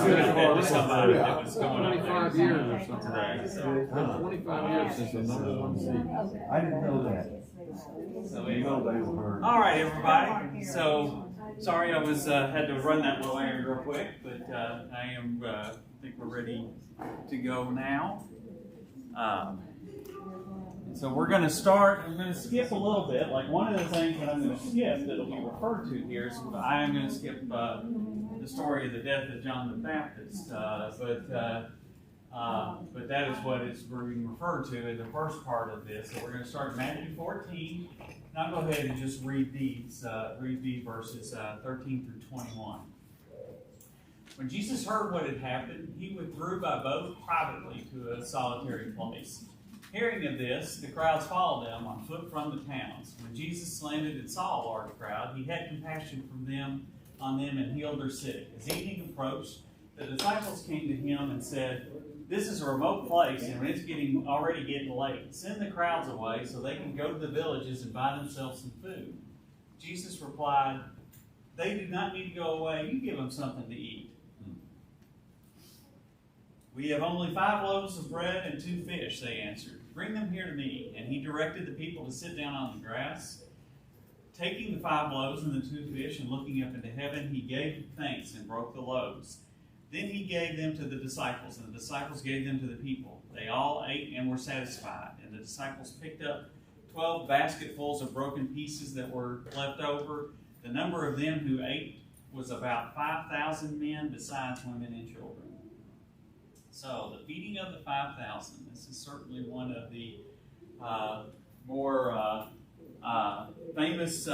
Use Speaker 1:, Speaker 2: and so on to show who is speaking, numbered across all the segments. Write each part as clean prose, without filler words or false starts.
Speaker 1: that to somebody that was going up
Speaker 2: 25
Speaker 1: there.
Speaker 2: years or something.
Speaker 1: Right.
Speaker 2: 25 years since the number one seed.
Speaker 3: I didn't know that.
Speaker 1: So
Speaker 3: You
Speaker 1: anyway.
Speaker 3: know they were hurt.
Speaker 1: All right, everybody. So sorry I was had to run that little errand real quick, but I think we're ready to go now. So we're going to start. I'm going to skip a little bit. Like one of the things that I'm going to skip that'll be referred to here is I am going to skip the story of the death of John the Baptist, but that is what is being referred to in the first part of this. So we're going to start in Matthew 14. And I'll go ahead and just read these verses 13 through 21. When Jesus heard what had happened, he withdrew by boat privately to a solitary place. Hearing of this, the crowds followed them on foot from the towns. When Jesus landed and saw a large crowd, he had compassion on them and healed their sick. As evening approached, the disciples came to him and said, "This is a remote place, and it's already getting late. Send the crowds away so they can go to the villages and buy themselves some food." Jesus replied, "They do not need to go away. You give them something to eat." "We have only 5 loaves of bread and 2 fish," they answered. "Bring them here to me." And he directed the people to sit down on the grass. Taking the 5 loaves and the 2 fish and looking up into heaven, he gave thanks and broke the loaves. Then he gave them to the disciples, and the disciples gave them to the people. They all ate and were satisfied. And the disciples picked up 12 basketfuls of broken pieces that were left over. The number of them who ate was about 5,000 men, besides women and children. So, the feeding of the 5,000. This is certainly one of the more famous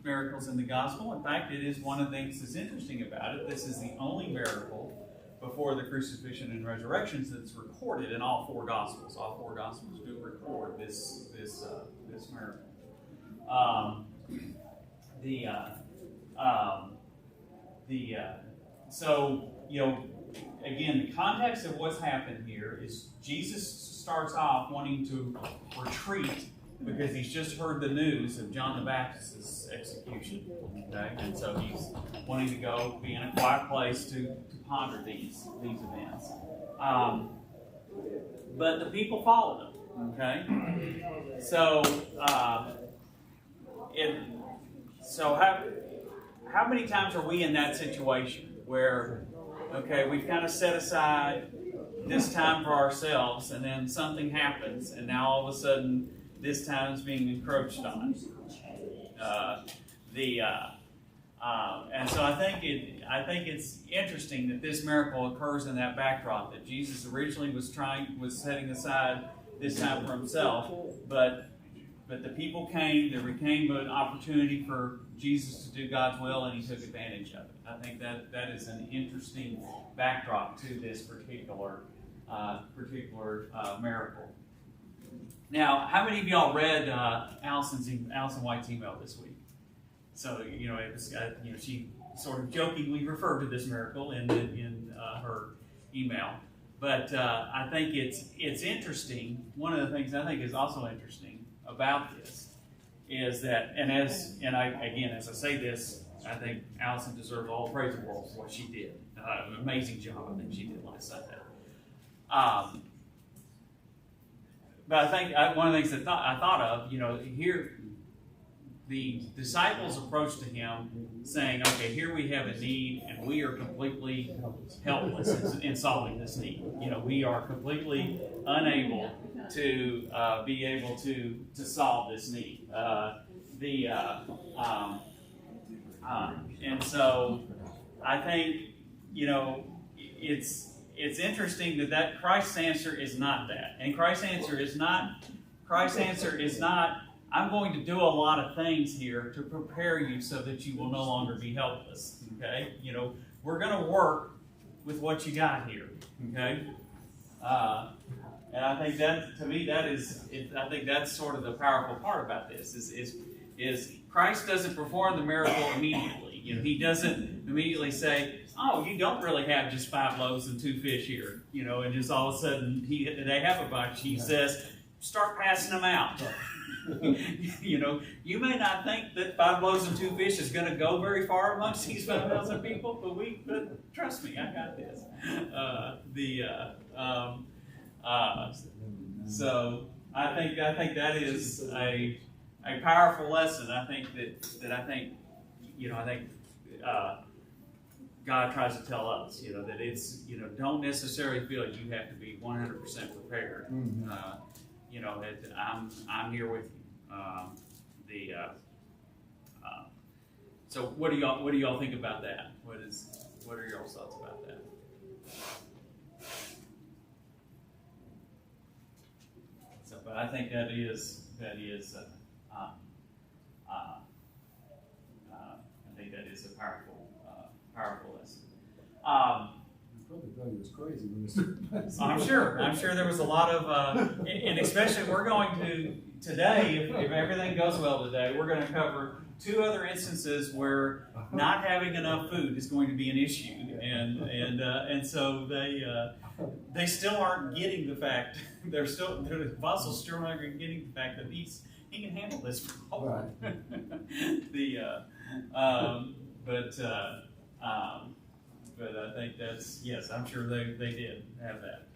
Speaker 1: miracles in the gospel. In fact, it is one of the things that's interesting about it. This is the only miracle before the crucifixion and resurrections that's recorded in all 4 gospels. All 4 gospels do record this miracle. So again, the context of what's happened here is Jesus starts off wanting to retreat because he's just heard the news of John the Baptist's execution. Okay? And so he's wanting to go be in a quiet place to ponder these events. But the people followed him. Okay? So, how many times are we in that situation where, okay, we've kind of set aside this time for ourselves, and then something happens, and now all of a sudden this time is being encroached on. And so I think it's interesting that this miracle occurs in that backdrop, that Jesus originally was setting aside this time for himself, but the people came. There became an opportunity for Jesus to do God's will, and he took advantage of it. I think that is an interesting backdrop to this particular miracle. Now, how many of y'all read Allison White's email this week? So it was she sort of jokingly referred to this miracle in her email, but I think it's interesting. One of the things I think is also interesting about this is that, as I say this, I think Allison deserves all praise in the world for what she did. An amazing job, I think she did last Sunday. But I think one of the things that I thought of, here the disciples approached to him saying, "Okay, here we have a need, and we are completely helpless in solving this need. We are completely unable to be able to solve this need." And so I think it's interesting that Christ's answer is not that, and Christ's answer is not, "I'm going to do a lot of things here to prepare you so that you will no longer be helpless." Okay, we're going to work with what you got here. Okay, and I think that, to me, I think that's sort of the powerful part about this is Christ doesn't perform the miracle immediately. He doesn't immediately say, "Oh, you don't really have just 5 loaves and 2 fish here," and just all of a sudden they have a bunch. He says, "Start passing them out." You may not think that 5 loaves and 2 fish is going to go very far amongst these 5,000 people, but Trust me, I got this. So I think that is a powerful lesson. I think God tries to tell us, that it's, don't necessarily feel you have to be 100% prepared. That I'm here with you. So what do y'all think about that? What are your thoughts about that? So, but I think that is I think that is a powerful lesson.
Speaker 2: Probably thought he was crazy when he
Speaker 1: I'm sure there was a lot of, and especially we're going to today, if everything goes well today, we're going to cover 2 other instances where not having enough food is going to be an issue, and so they still aren't getting the fact the apostles still aren't getting the fact that he can handle this problem. Right. But I think that's, yes, I'm sure they did have that.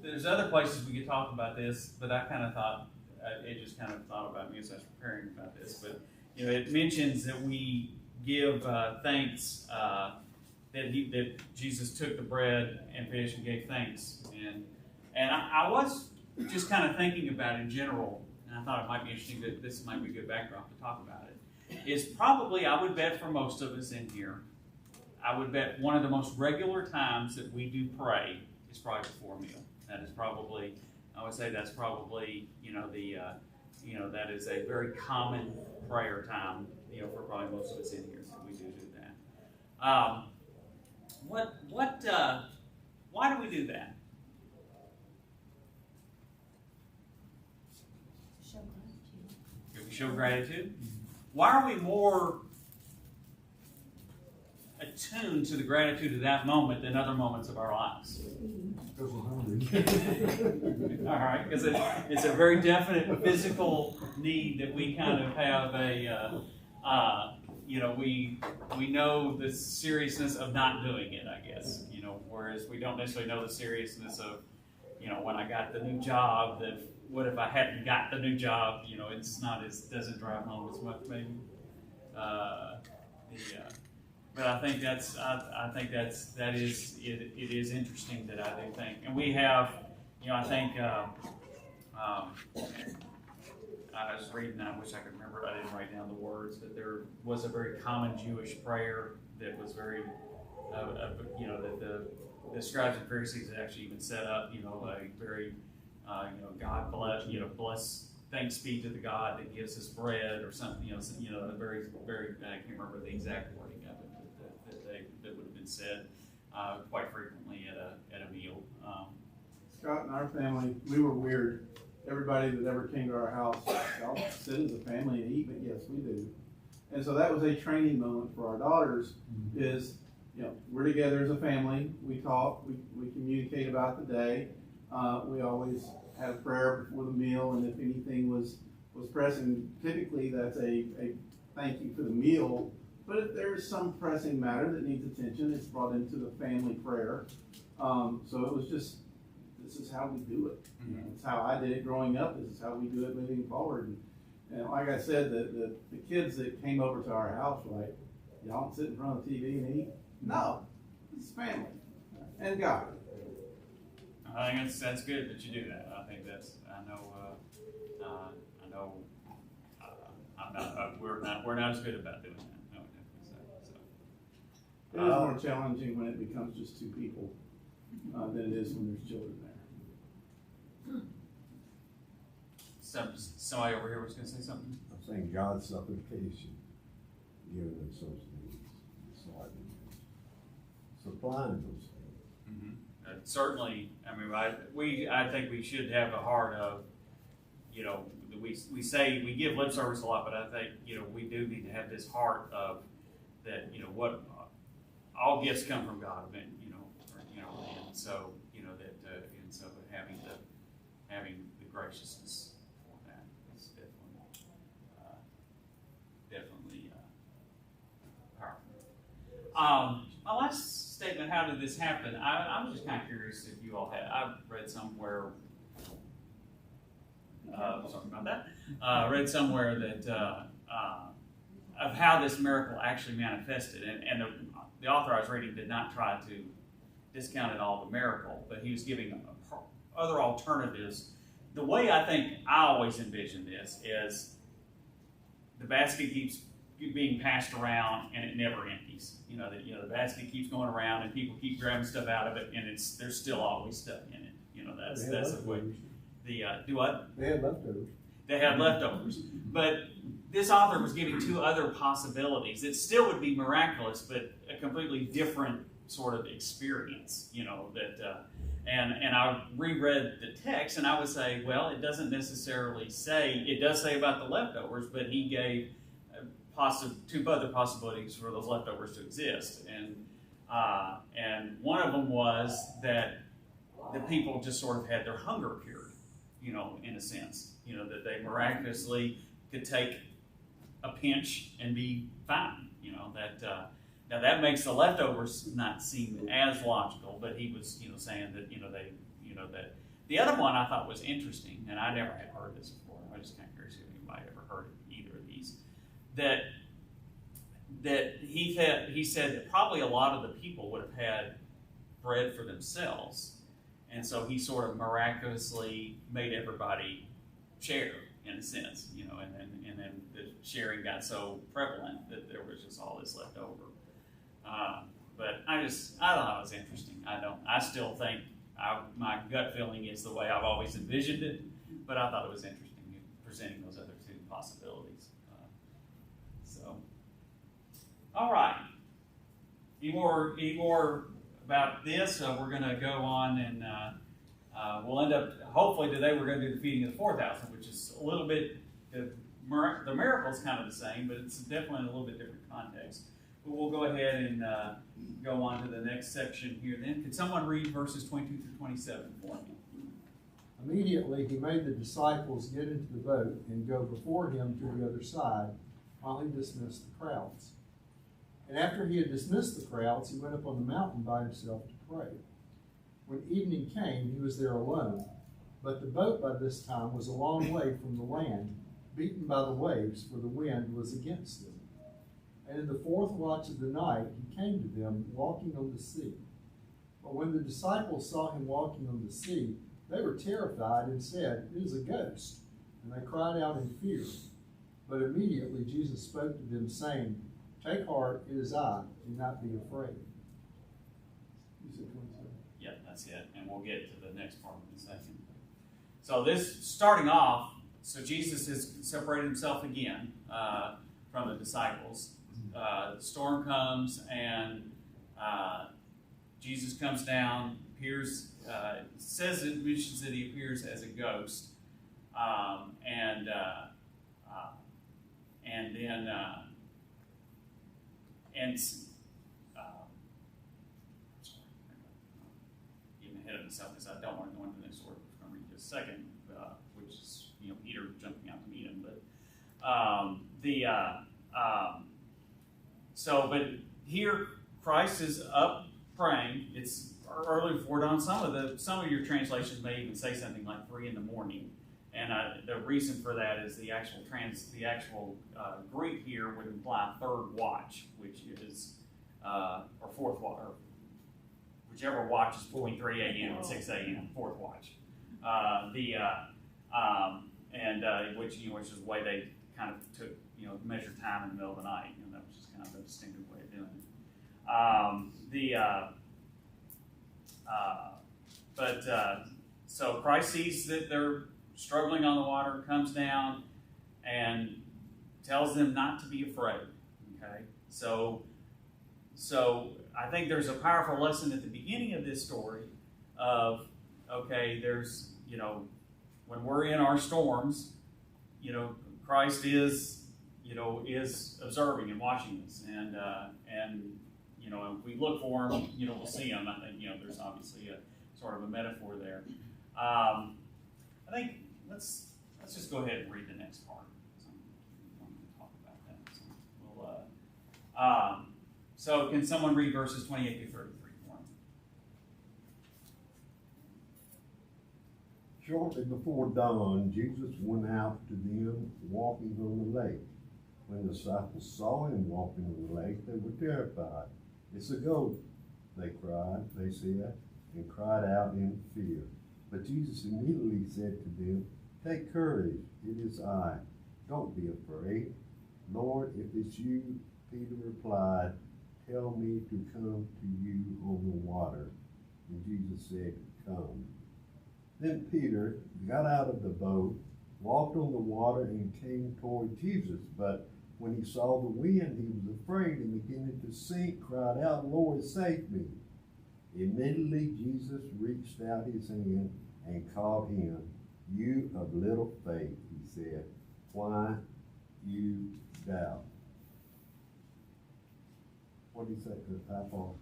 Speaker 1: There's other places we could talk about this, but I kind of thought, it just kind of thought about me as I was preparing about this. But, it mentions that we give thanks, that Jesus took the bread and fish and gave thanks. And I was just kind of thinking about it in general, and I thought it might be interesting that this might be a good backdrop to talk about it. Is probably, I would bet for most of us in here, I would bet one of the most regular times that we do pray is probably before a meal. That is probably, I would say that's probably, that is a very common prayer time, for probably most of us in here, that we do that. Why do we do that?
Speaker 3: Show gratitude.
Speaker 1: Do we show gratitude? Why are we more attuned to the gratitude of that moment than other moments of our lives?
Speaker 2: Because we're hungry.
Speaker 1: All right, because it's a very definite physical need that we kind of have we know the seriousness of not doing it, I guess. Whereas we don't necessarily know the seriousness of, when I got the new job, that what if I hadn't got the new job? It's not doesn't drive home as much, maybe. But I think it is interesting that I do think, and we have, I think, I was reading, I wish I could remember it, I didn't write down the words, but there was a very common Jewish prayer that was very, that the scribes and Pharisees had actually even set up, a very, God bless, thanks be to the God that gives us bread, or something, a very, very, I can't remember the exact wording of it, that would have been said quite frequently at a meal.
Speaker 4: Scott and our family, we were weird. Everybody that ever came to our house, y'all sit as a family and eat, but yes, we do. And so that was a training moment for our daughters, is, we're together as a family, we talk, we communicate about the day, we always had a prayer before the meal, and if anything was pressing, typically that's a thank you for the meal, but if there's some pressing matter that needs attention, it's brought into the family prayer. So it was just, this is how we do it. It's how I did it growing up. This is how we do it moving forward. And like I said, the kids that came over to our house were like, y'all don't sit in front of the TV and eat? No, it's family and God.
Speaker 1: I think that's good that you do that. I think we're not as good about doing that. No,
Speaker 4: It is more challenging when it becomes just 2 people than it is when there's children there.
Speaker 1: Somebody over here was going to say something.
Speaker 2: I'm saying God's supplication, giving them such needs. So I think supplying those things.
Speaker 1: Certainly, I mean, I think we should have a heart of, we say we give lip service a lot, but I think, we do need to have this heart of that, what all gifts come from God, and so, and so having the graciousness for that is definitely My last statement, how did this happen? I was just kind of curious if you all had. I've read somewhere, sorry about that, read somewhere that of how this miracle actually manifested. And the author I was reading did not try to discount at all the miracle, but he was giving other alternatives. The way I think I always envision this is the basket keeps being passed around and it never empties. The basket keeps going around and people keep grabbing stuff out of it, and there's still always stuff in it. That's the way. Do what?
Speaker 2: They had leftovers.
Speaker 1: They had leftovers. But this author was giving two other possibilities. It still would be miraculous, but a completely different sort of experience. And I reread the text, and I would say, well, it doesn't necessarily say. It does say about the leftovers, but he gave two other possibilities for those leftovers to exist, and one of them was that the people just sort of had their hunger cured, in a sense, that they miraculously could take a pinch and be fine, now that makes the leftovers not seem as logical, but he was, saying that, that the other one I thought was interesting, and I never had heard this before. I was just kind of curious if anybody ever heard either of these. That he said that probably a lot of the people would have had bread for themselves, and so he sort of miraculously made everybody share in a sense, and then the sharing got so prevalent that there was just all this left over. But I thought it was interesting. I still think my gut feeling is the way I've always envisioned it, but I thought it was interesting presenting those other two possibilities. All right. Any more about this? We're going to go on, and we'll end up. Hopefully today we're going to do the feeding of the 4,000, which is a little bit. The miracle is kind of the same, but it's definitely in a little bit different context. But we'll go ahead and go on to the next section here. Then, can someone read verses 22 through 27 for me?
Speaker 3: Immediately he made the disciples get into the boat and go before him to the other side, while he dismissed the crowds. And after he had dismissed the crowds, he went up on the mountain by himself to pray. When evening came, he was there alone, but the boat by this time was a long way from the land, beaten by the waves, for the wind was against them. And in the fourth watch of the night he came to them, walking on the sea. But when the disciples saw him walking on the sea, they were terrified and said, "It is a ghost," and they cried out in fear. But immediately Jesus spoke to them, saying, "Take heart, it is I, do not be afraid." You said 27.
Speaker 1: Yeah, that's it. And we'll get to the next part in a second. So this, starting off, so Jesus has separated himself again from the disciples. The storm comes, and Jesus comes down, appears, it mentions that he appears as a ghost. And then getting ahead of myself because I don't want to go into the next word. I'm going to read just a second, which is Peter jumping out to meet him. But here Christ is up praying. It's early before dawn. Some of your translations may even say something like 3 in the morning. And the reason for that is the actual Greek here would imply third watch, which is or fourth watch, or whichever watch is between 3 a.m. and 6 a.m. Fourth watch, which is the way they kind of took measure time in the middle of the night. That was just kind of a distinctive way of doing it. So Christ sees that they're struggling on the water, comes down and tells them not to be afraid. Okay, so I think there's a powerful lesson at the beginning of this story of, okay, there's, when we're in our storms, Christ is observing and watching us, and if we look for him, we'll see him. I think, there's obviously a sort of a metaphor there. I think let's just go ahead and read the next part. So I'm going to talk about that. So So can someone read verses 28 through 33 for me?
Speaker 2: Shortly before dawn, Jesus went out to them walking on the lake. When the disciples saw him walking on the lake, they were terrified. "It's a goat," they said, and cried out in fear. But Jesus immediately said to them, "Take courage, it is I. Don't be afraid." "Lord, if it's you," Peter replied, "tell me to come to you on the water." And Jesus said, "Come." Then Peter got out of the boat, walked on the water, and came toward Jesus. But when he saw the wind, he was afraid and beginning to sink, cried out, "Lord, save me." Immediately Jesus reached out his hand and caught him. "You of little faith," he said, "why you doubt?" What did he say? How far?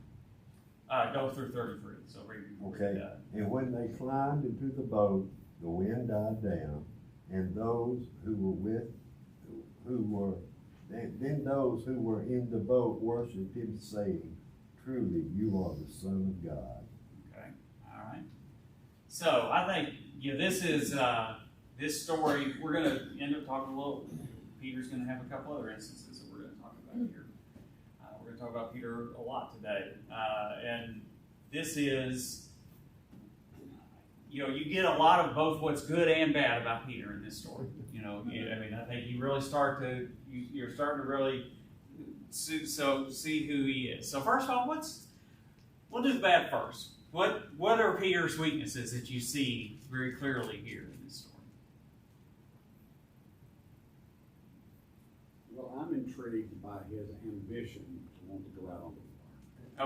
Speaker 1: Go through 33. So read.
Speaker 2: Okay. And when they climbed into the boat, the wind died down, and those who were in the boat worshipped him, saying, "Truly, you are the Son of God."
Speaker 1: Okay. All right. So I think this is this story. We're going to end up talking a little. Peter's going to have a couple other instances that we're going to talk about here. We're going to talk about Peter a lot today, and this is, you get a lot of both what's good and bad about Peter in this story. I think you really you're starting to really see who he is. So first of all, we'll do the bad first. What are Peter's weaknesses that you see very clearly here in this story?
Speaker 5: Well, I'm intrigued by his ambition to want to go out on the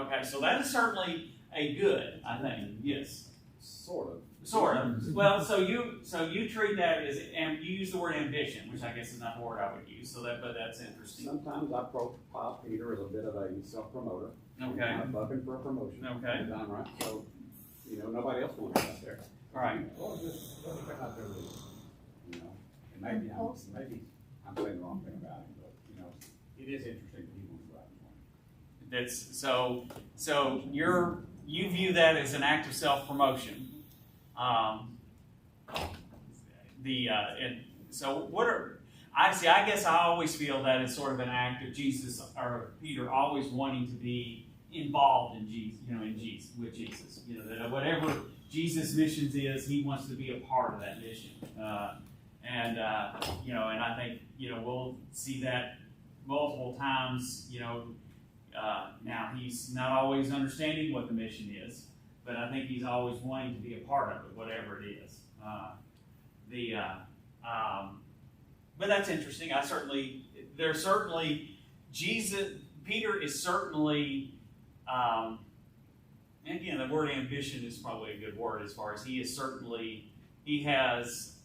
Speaker 5: water.
Speaker 1: Okay, so that is certainly a good, I think. Yes.
Speaker 5: Sort of.
Speaker 1: Sort of. Well, so you treat that as, and you use the word ambition, which I guess is not the word I would use. But that's interesting.
Speaker 5: Sometimes I profile Peter as a bit of a self-promoter.
Speaker 1: Okay.
Speaker 5: I'm looking for a promotion.
Speaker 1: Okay.
Speaker 5: I'm right. So, nobody else wants to out there.
Speaker 1: All right.
Speaker 5: Well, just let me come out there with you. And maybe I'm saying the wrong thing about him, but it is interesting that he wants to go out in the morning.
Speaker 1: That's so you view that as an act of self-promotion. I guess I always feel that it's sort of an act of Jesus or Peter always wanting to be involved in Jesus, with Jesus. That whatever Jesus' missions is, he wants to be a part of that mission. And I think we'll see that multiple times. Now he's not always understanding what the mission is, but I think he's always wanting to be a part of it, whatever it is. But that's interesting. Peter is certainly, and again, the word ambition is probably a good word as far as he has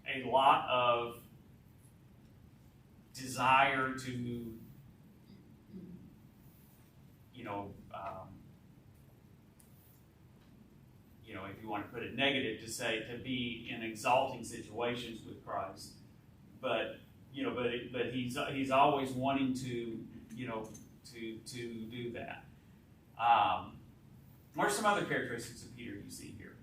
Speaker 1: a lot of desire to, if you want to put it negative, to be in exalting situations with Christ, but he's always wanting to do that. What are some other characteristics of Peter you see here?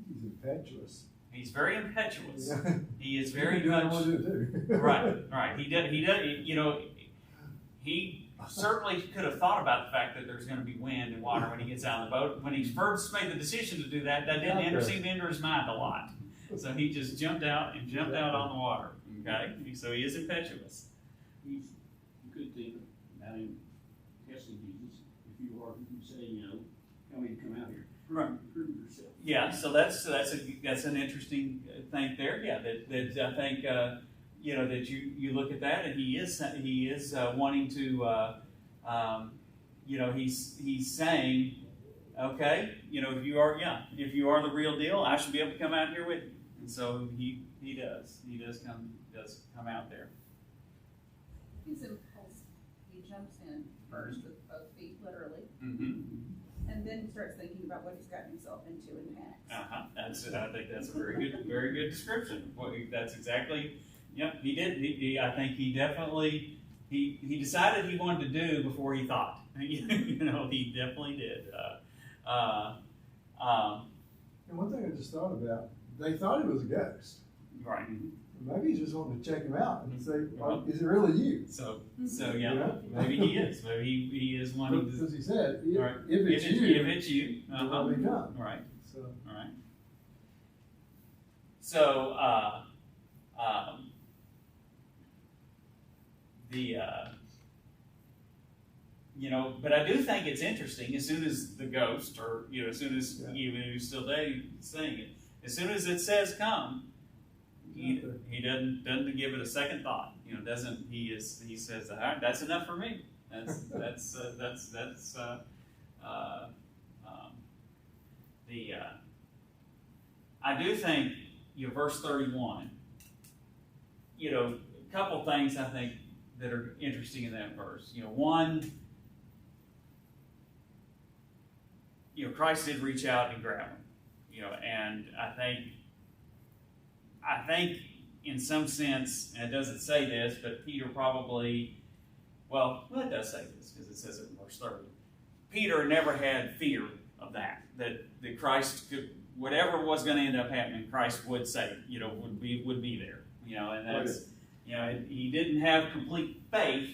Speaker 3: He's impetuous.
Speaker 1: He's very impetuous. Yeah. He is very
Speaker 3: he
Speaker 1: much.
Speaker 3: What to do.
Speaker 1: Right. He certainly could have thought about the fact that there's going to be wind and water when he gets out of the boat. When he first made the decision to do that, seem to enter his mind a lot. So he just jumped out on the water. Okay, so he is impetuous.
Speaker 6: You could think about him testing Jesus. If you are, you could say, tell me to come out here.
Speaker 1: Right.
Speaker 6: Prove yourself.
Speaker 1: Yeah. So that's an interesting thing there. Yeah. That I think that you look at that and he is wanting to he's saying, okay, if you are the real deal, I should be able to come out here with you. And so he does come out there.
Speaker 7: He's impulsive. He jumps in first with both feet, literally, and then he starts thinking about what he's gotten himself into next.
Speaker 1: I think that's a very good description. That's exactly. Yep, he did. I think he definitely he decided he wanted to do before he thought. You know, he definitely did.
Speaker 3: And one thing I just thought about, they thought it was a ghost.
Speaker 1: Right.
Speaker 3: Maybe he's just wanting to check him out and say, well, is it really you?
Speaker 1: So yeah,
Speaker 3: Yeah.
Speaker 1: maybe he is. Maybe he is one of
Speaker 3: Because he said, if,
Speaker 1: Right.
Speaker 3: if it's you,
Speaker 1: if it's you,
Speaker 3: let me come.
Speaker 1: right.
Speaker 3: So,
Speaker 1: All right. So, you know, but I do think it's interesting. As soon as the ghost, or you know, as soon as who's still saying it, as soon as it says "come," he doesn't give it a second thought. You know, doesn't he says, "All right, that's enough for me." I do think, you know, verse 31, you know, a couple things I think that are interesting in that verse. You know, one, you know, Christ did reach out and grab him, you know, and I think in some sense, and it doesn't say this, but Peter probably, well, it does say this because it says it in verse 30. Peter never had fear of that Christ could, whatever was going to end up happening, Christ would say, you know, would be there, you know, and that's, you know, he didn't have complete faith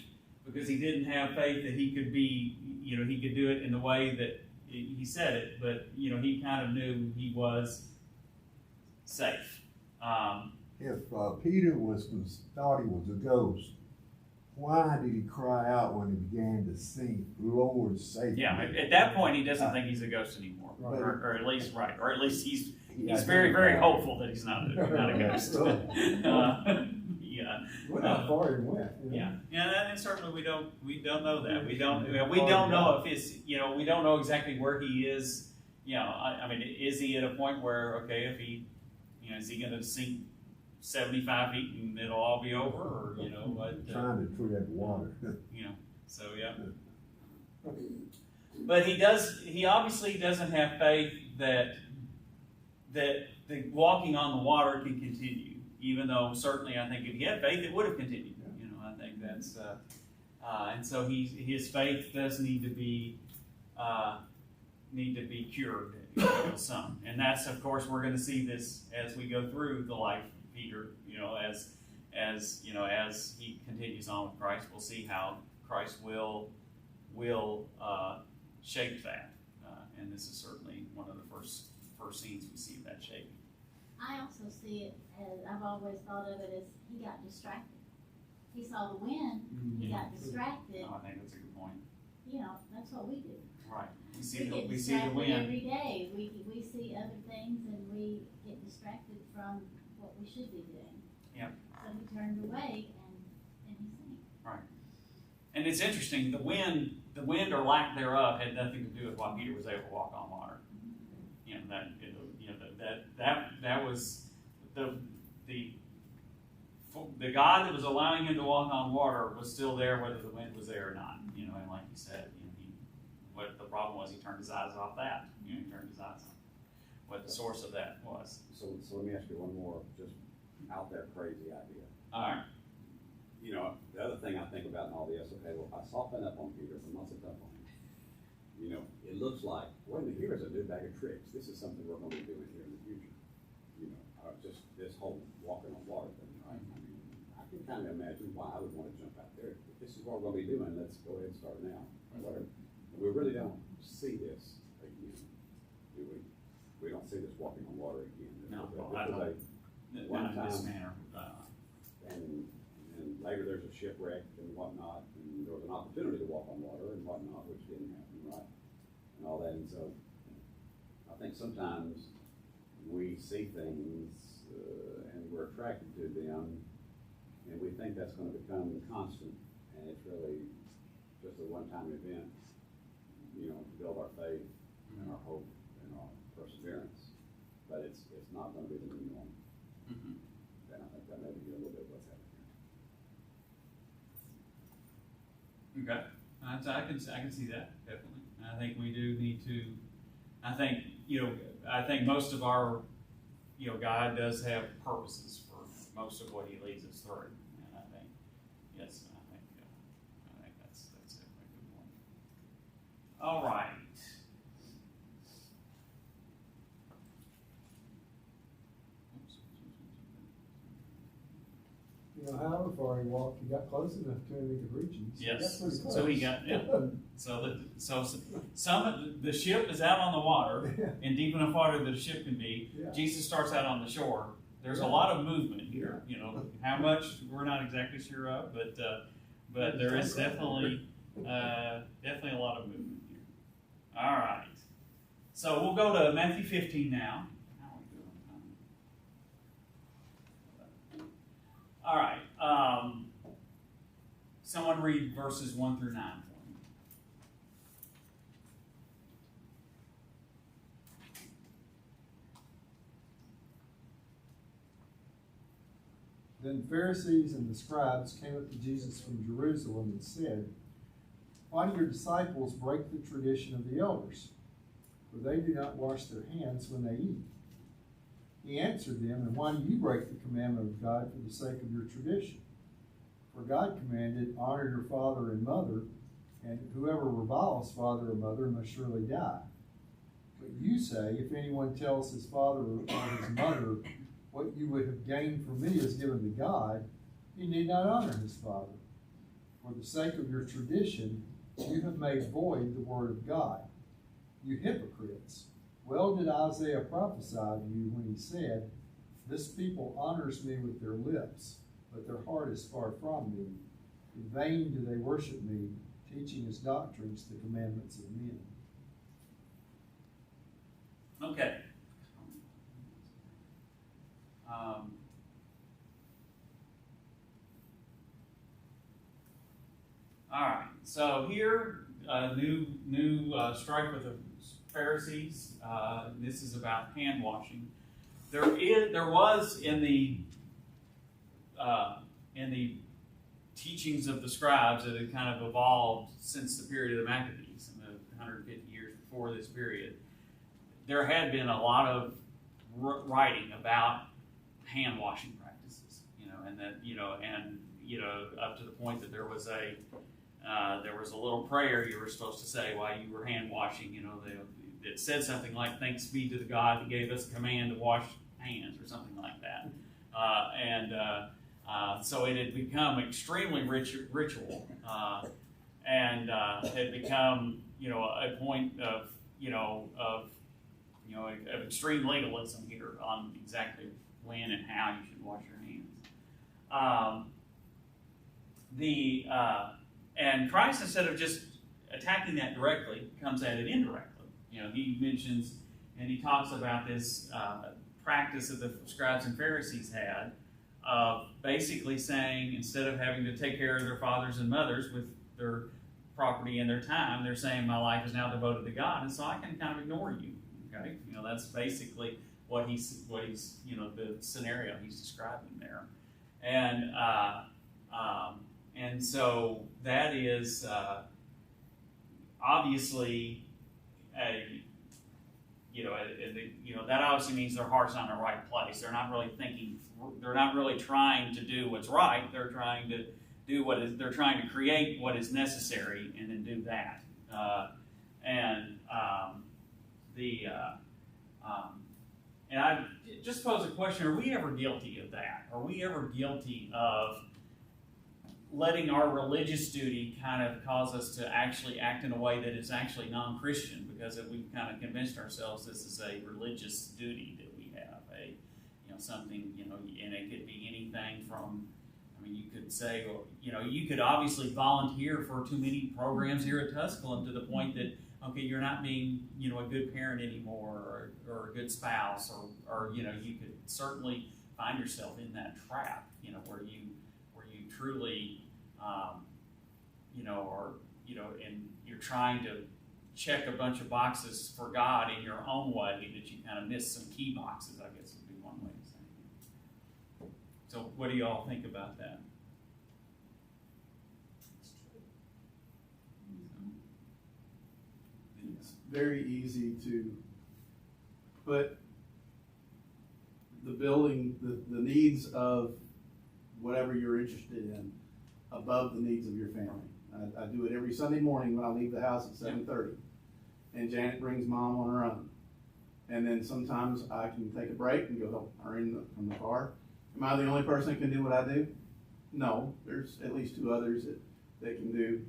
Speaker 1: because he didn't have faith that he could be, you know, he could do it in the way that he said it, but, you know, he kind of knew he was safe.
Speaker 2: If Peter thought he was a ghost, why did he cry out when he began to sing, "Lord, save me"?
Speaker 1: Yeah, at that point, he doesn't think he's a ghost anymore,
Speaker 2: Right.
Speaker 1: or at least right, or at least he's
Speaker 2: He
Speaker 1: very, very
Speaker 2: identified.
Speaker 1: hopeful that he's not a ghost. Yeah.
Speaker 3: what how far he went. You know?
Speaker 1: Yeah, and certainly we don't know that. We don't know if it's, you know, we don't know exactly where he is. You know, I mean, is he at a point where, okay, if he, you know, is he going to sink 75 feet and it'll all be over, or, you know, what?
Speaker 2: Trying to tread water.
Speaker 1: You know, so yeah. But he obviously doesn't have faith that the walking on the water can continue, even though certainly I think if he had faith, it would have continued. You know, I think that's, and so his faith does need to be cured, you know, some. And that's, of course, we're going to see this as we go through the life of Peter, you know, as you know, as he continues on with Christ, we'll see how Christ will shape that. And this is certainly one of the first scenes we see of that shaping.
Speaker 8: I also see it as, I've always thought of it as, he got distracted. He saw the wind, he got distracted.
Speaker 1: Oh, I think that's a good point.
Speaker 8: You know, that's what we do.
Speaker 1: Right. We
Speaker 8: We
Speaker 1: see
Speaker 8: get
Speaker 1: the
Speaker 8: distracted
Speaker 1: wind.
Speaker 8: every day. We see other things and we get distracted from what we should be doing.
Speaker 1: Yeah.
Speaker 8: So he turned away and he sang.
Speaker 1: Right. And it's interesting, the wind or lack thereof had nothing to do with why Peter was able to walk on water. You know, that was the God that was allowing him to walk on water was still there whether the wind was there or not. You know, and like you said, you know, what the problem was, he turned his eyes off that. You know, he turned his eyes on what the source of that was.
Speaker 5: So let me ask you one more just out there crazy idea.
Speaker 1: All right.
Speaker 5: You know, the other thing I think about in all this, okay, well, if I soften up on Peter, if I'm not so tough on him, you know, it looks like, well, here's a new bag of tricks. This is something we're going to be doing here in the future. You know, just this whole walking on water thing, right? I mean, I can kind of imagine why I would want to jump out there. If this is what we're going to be doing, let's go ahead and start now. Whatever. We really don't see this again, do we? We don't see this walking on water again.
Speaker 1: No,
Speaker 5: This
Speaker 1: well,
Speaker 5: was
Speaker 1: I don't.
Speaker 5: one
Speaker 1: Not in this
Speaker 5: time.
Speaker 1: manner.
Speaker 5: And later there's a shipwreck and whatnot, and there was an opportunity to walk on water and whatnot, which didn't happen, right? And all that, and so I think sometimes we see things and we're attracted to them, and we think that's going to become the constant, and it's really just a one-time event, you know, to build our faith and our hope and our perseverance, but it's not going to be the new norm.
Speaker 1: Mm-hmm.
Speaker 5: And I think that may be a little bit what's happening here.
Speaker 1: Okay, I can see that, definitely. I think we do need to, I think most of our, you know, God does have purposes for most of what he leads us through. And I think, yes,
Speaker 3: You know, however far he walked, he got close enough to him, he could reach him. So he got
Speaker 1: Yes.
Speaker 3: pretty close.
Speaker 1: So he got, yeah. So the ship is out on the water,
Speaker 3: Yeah.
Speaker 1: in deep enough water that a ship can be.
Speaker 3: Yeah.
Speaker 1: Jesus starts out on the shore. There's a lot of movement here. You know, how much we're not exactly sure of, but there is definitely a lot of movement here. All right. So we'll go to Matthew 15 now. How are we doing on time? All right. Someone read verses 1 through 9 for me.
Speaker 3: Then the Pharisees and the scribes came up to Jesus from Jerusalem and said, "Why do your disciples break the tradition of the elders? For they do not wash their hands when they eat." He answered them, "And why do you break the commandment of God for the sake of your tradition? For God commanded, 'Honor your father and mother,' and whoever reviles father or mother must surely die. But you say, if anyone tells his father or his mother, 'What you would have gained from me is given to God,' he need not honor his father. For the sake of your tradition, you have made void the word of God. You hypocrites! Well did Isaiah prophesy to you when he said, 'This people honors me with their lips, but their heart is far from me. In vain do they worship me, teaching as doctrines the commandments of men.'"
Speaker 1: Okay. All right. So here, new strike with the Pharisees. This is about hand washing. There was in the teachings of the scribes that had kind of evolved since the period of the Maccabees, in the 150 years before this period. There had been a lot of writing about hand washing practices, up to the point that there was a little prayer you were supposed to say while you were hand washing. It said something like, "Thanks be to the God that gave us a command to wash hands," or something like that. So it had become extremely ritual, and had become a point of extreme legalism here on exactly when and how you should wash your hands. And Christ, instead of just attacking that directly, comes at it indirectly. He mentions and he talks about this practice that the scribes and Pharisees had of basically saying, instead of having to take care of their fathers and mothers with their property and their time, they're saying, "My life is now devoted to God, and so I can kind of ignore you." Okay, that's basically what he's the scenario he's describing there, and so that is obviously that obviously means their heart's not in the right place. They're not really thinking. They're not really trying to do what's right. They're trying to do they're trying to create what is necessary and then do that. And I just pose a question: are we ever guilty of that? Are we ever guilty of letting our religious duty kind of cause us to actually act in a way that is actually non-Christian because we've kind of convinced ourselves this is a religious duty that we have, something, and it could be anything from, you could say, you could obviously volunteer for too many programs here at Tusculum to the point that, okay, you're not being, a good parent anymore or a good spouse, or you could certainly find yourself in that trap, where you truly, and you're trying to check a bunch of boxes for God in your own way that you kind of miss some key boxes, I guess would be one way to say it. So what do you all think about that?
Speaker 4: It's very easy to put the building, the needs of whatever you're interested in above the needs of your family. I do it every Sunday morning when I leave the house at 7:30, and Janet brings Mom on her own. And then sometimes I can take a break and go help her in the car. Am I the only person that can do what I do? No, there's at least two others that can do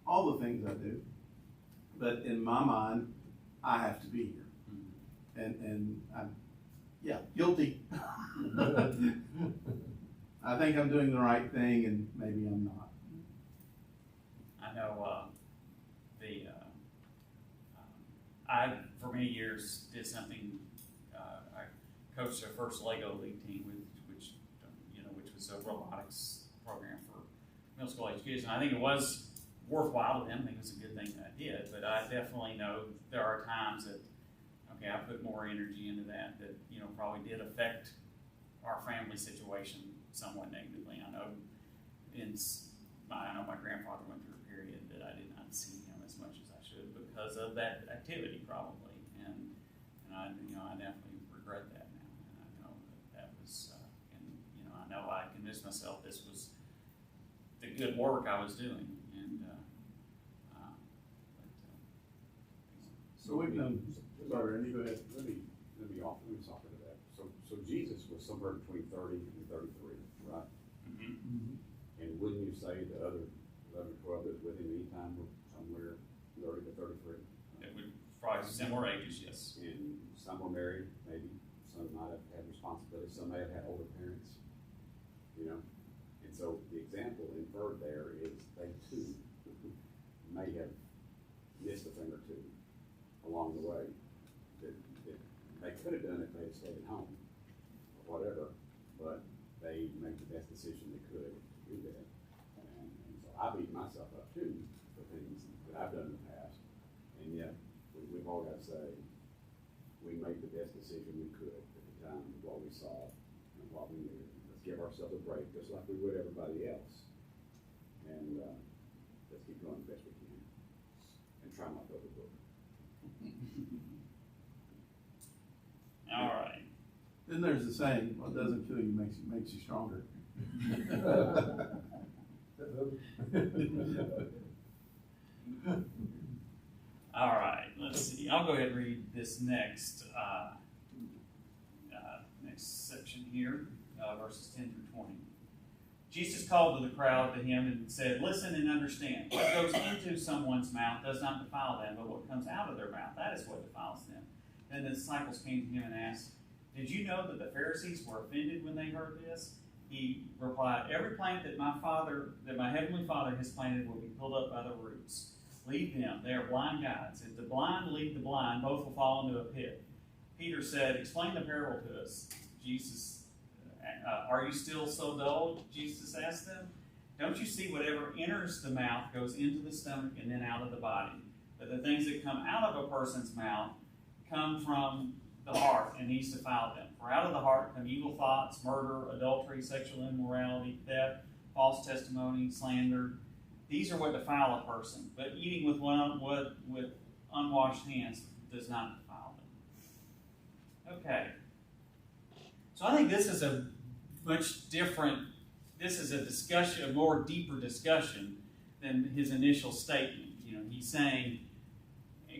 Speaker 4: all the things I do. But in my mind, I have to be here. And I'm, yeah, guilty. I think I'm doing the right thing, and maybe I'm not.
Speaker 1: I know, I, for many years, did something, I coached our first Lego League team, which was a robotics program for middle school age kids. And I think it was worthwhile to them. I think it was a good thing that I did. But I definitely know there are times that, okay, I put more energy into that, probably did affect our family situation somewhat negatively. I know my grandfather went through a period that I did not see him as much as I should because of that activity, probably. And I definitely regret that now. And I know that was, I know I convinced myself this was the good work I was doing. And
Speaker 4: so we've done. Sorry, Randy, go ahead.
Speaker 5: Let me talk into that. So Jesus was somewhere between 30 and 33, right?
Speaker 1: mm-hmm.
Speaker 5: And wouldn't you say the other 11 or 12 that with him anytime were somewhere 30 to 33?
Speaker 1: It would probably similar ages, yes.
Speaker 5: And some were married, maybe. Some might have had responsibilities. Some may have had older parents, And so the example inferred there is they too may have missed a thing or two along the way that they could have done if they had stayed at home or whatever, but they made the best decision they could to do that. And so I beat myself up too for things that I've done in the past, and yet we've all got to say we made the best decision we could at the time of what we saw and what we knew. Let's give ourselves a break just like we would everybody else, and let's keep going the best we can and try not to overbook.
Speaker 1: All right.
Speaker 4: Then there's the saying, what doesn't kill you makes you stronger.
Speaker 1: All right, let's see. I'll go ahead and read this next section here, verses 10 through 20. Jesus called to the crowd to him and said, "Listen and understand. What goes into someone's mouth does not defile them, but what comes out of their mouth, that is what defiles them." Then the disciples came to him and asked, "Did you know that the Pharisees were offended when they heard this?" He replied, "Every plant that my heavenly Father has planted will be pulled up by the roots. Leave them, they are blind guides. If the blind lead the blind, both will fall into a pit." Peter said, "Explain the parable to us." Are you still so dull? Jesus asked them. "Don't you see whatever enters the mouth goes into the stomach and then out of the body? But the things that come out of a person's mouth come from the heart, and these defile them. For out of the heart come evil thoughts, murder, adultery, sexual immorality, theft, false testimony, slander. These are what defile a person. But eating with unwashed hands does not defile them." Okay. So I think this is a much different, this is a discussion, a more deeper discussion than his initial statement. He's saying,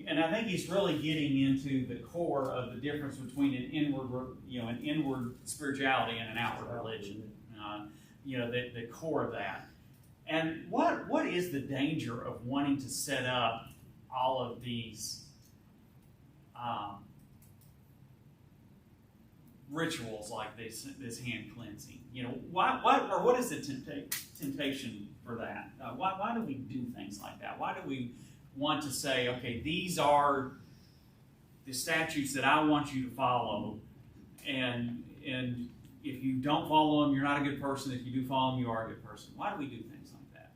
Speaker 1: and I think he's really getting into the core of the difference between an inward spirituality and an outward religion. The core of that. And what is the danger of wanting to set up all of these rituals like this hand cleansing? What is the temptation for that? Why do we do things like that? Why do we want to say, okay, these are the statutes that I want you to follow, and if you don't follow them, you're not a good person. If you do follow them, you are a good person. Why do we do things like that?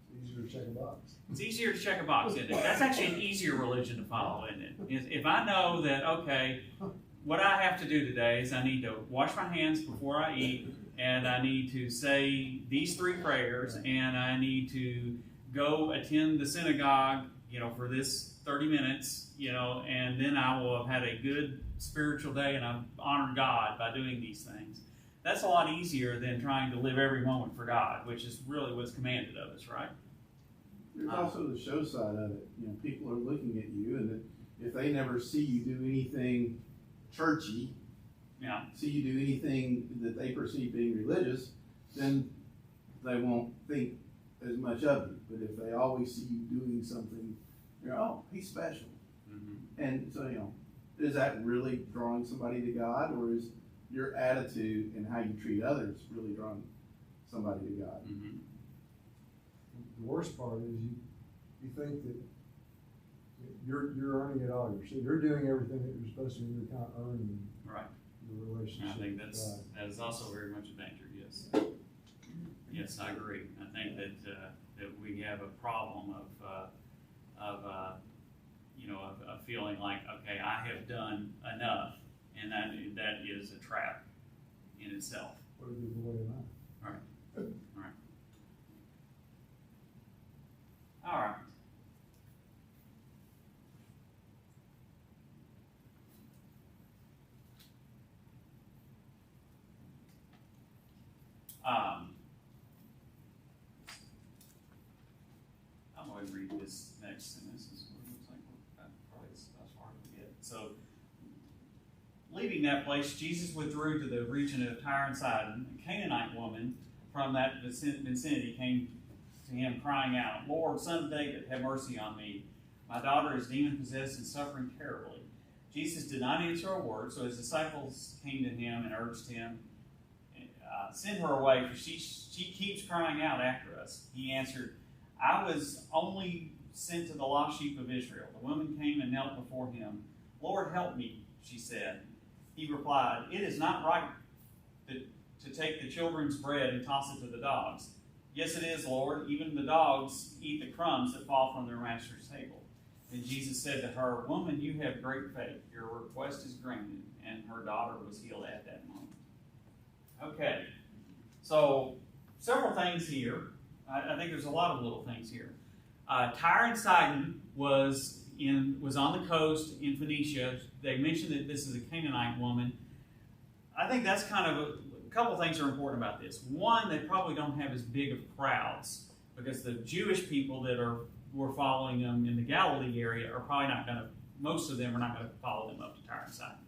Speaker 3: It's easier to check a box.
Speaker 1: It's easier to check a box, isn't it? That's actually an easier religion to follow, isn't it? If I know that, okay, what I have to do today is I need to wash my hands before I eat, and I need to say these 3 prayers, and I need to go attend the synagogue, for this 30 minutes, and then I will have had a good spiritual day and I've honored God by doing these things. That's a lot easier than trying to live every moment for God, which is really what's commanded of us, right?
Speaker 4: There's also the show side of it. People are looking at you, and if they never see you do anything churchy,
Speaker 1: Yeah.
Speaker 4: see you do anything that they perceive being religious, then they won't think as much of you. But if they always see you doing something, oh, he's special.
Speaker 1: Mm-hmm.
Speaker 4: And so, is that really drawing somebody to God, or is your attitude and how you treat others really drawing somebody to God?
Speaker 1: Mm-hmm.
Speaker 3: The worst part is you think that you're earning it all yourself. You're doing everything that you're supposed to do. You're kind of earning
Speaker 1: Right.
Speaker 3: your relationship.
Speaker 1: I think
Speaker 3: with God.
Speaker 1: that is also very much a danger. Yes. Yes, I agree. I think that we have a problem of feeling like, okay, I have done enough, and that is a trap in itself.
Speaker 3: What a good way of life.
Speaker 1: All right. I'm going to read this next, and this is what it looks like. Probably that's hard to get. So, leaving that place, Jesus withdrew to the region of Tyre and Sidon. A Canaanite woman from that vicinity came to him, crying out, "Lord, Son of David, have mercy on me. My daughter is demon-possessed and suffering terribly." Jesus did not answer a word, so his disciples came to him and urged him, "Send her away, for she keeps crying out after us." He answered, "I was only sent to the lost sheep of Israel." The woman came and knelt before him. "Lord, help me," she said. He replied, "It is not right to take the children's bread and toss it to the dogs." "Yes, it is, Lord. Even the dogs eat the crumbs that fall from their master's table." Then Jesus said to her, "Woman, you have great faith. Your request is granted." And her daughter was healed at that moment. Okay, so several things here. I think there's a lot of little things here. Tyre and Sidon was on the coast in Phoenicia. They mentioned that this is a Canaanite woman. I think that's kind of a couple of things are important about this. One, they probably don't have as big of crowds because the Jewish people that were following them in the Galilee area are probably not going to. Most of them are not going to follow them up to Tyre and Sidon.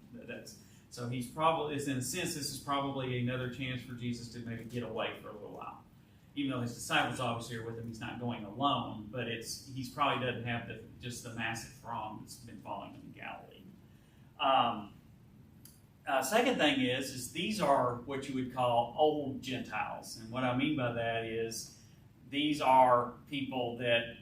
Speaker 1: So he's probably, in a sense, this is probably another chance for Jesus to maybe get away for a little while. Even though his disciples obviously are with him, he's not going alone, but he's probably doesn't have just the massive throng that's been following him in Galilee. Second thing is these are what you would call old Gentiles. And what I mean by that is these are people that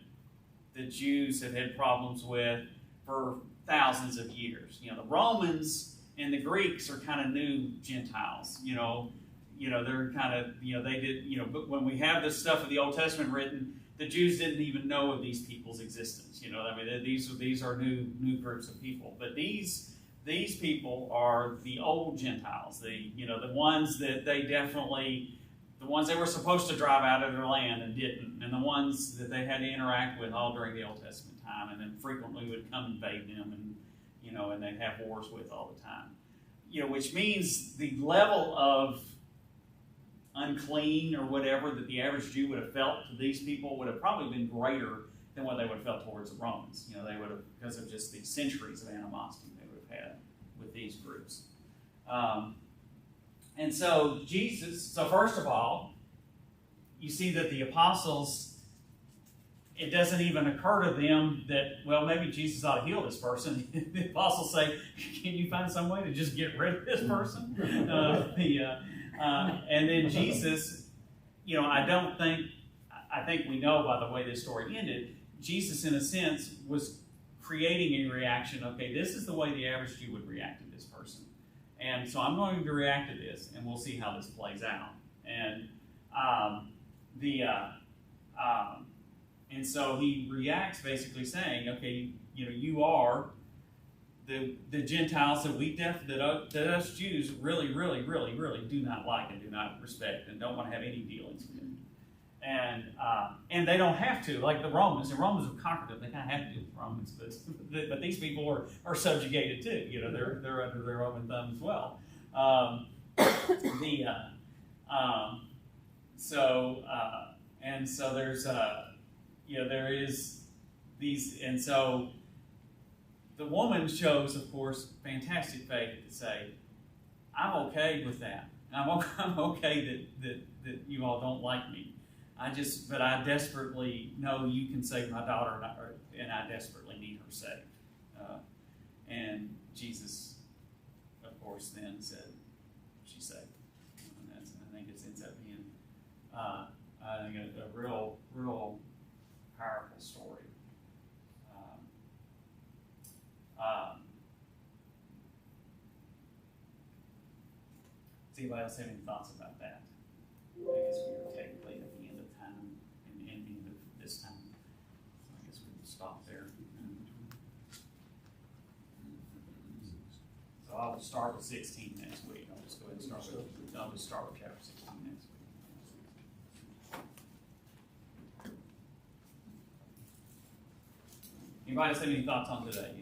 Speaker 1: the Jews have had problems with for thousands of years. The Romans and the Greeks are kind of new Gentiles. They're kind of, they did, but when we have this stuff of the Old Testament written, the Jews didn't even know of these people's existence. These are new groups of people. But these people are the old Gentiles, the ones that the ones they were supposed to drive out of their land and didn't, and the ones that they had to interact with all during the Old Testament time, and then frequently would come invade them and they'd have wars with all the time. Which means the level of unclean or whatever that the average Jew would have felt to these people would have probably been greater than what they would have felt towards the Romans. They would have, because of just the centuries of animosity they would have had with these groups. And so first of all, you see that the apostles, it doesn't even occur to them that, well, maybe Jesus ought to heal this person. The apostles say, "Can you find some way to just get rid of this person?" And then Jesus, I think we know by the way this story ended, Jesus, in a sense, was creating a reaction. Okay, this is the way the average Jew would react to this person. And so I'm going to react to this, and we'll see how this plays out. And so he reacts basically saying, okay, you are the Gentiles that us Jews really, really, really, really do not like and do not respect and don't want to have any dealings with. And they don't have to, like the Romans. The Romans have conquered them. They kind of have to do with the Romans, but these people are subjugated too. They're under their Roman thumb as well. So there's there is these, and so the woman shows, of course, fantastic faith to say, I'm okay with that. I'm okay that you all don't like me. But I desperately know you can save my daughter, and I desperately need her saved. And Jesus, of course, then said, she's saved. And I think it ends up being, I think a real powerful story. Does anybody else have any thoughts about that? I guess we were technically at the end of time and ending of this time. So I guess we'll stop there. So I'll start with 16 next week. I'll just go ahead and start with chapter 16 next week. Anybody else have any thoughts on today?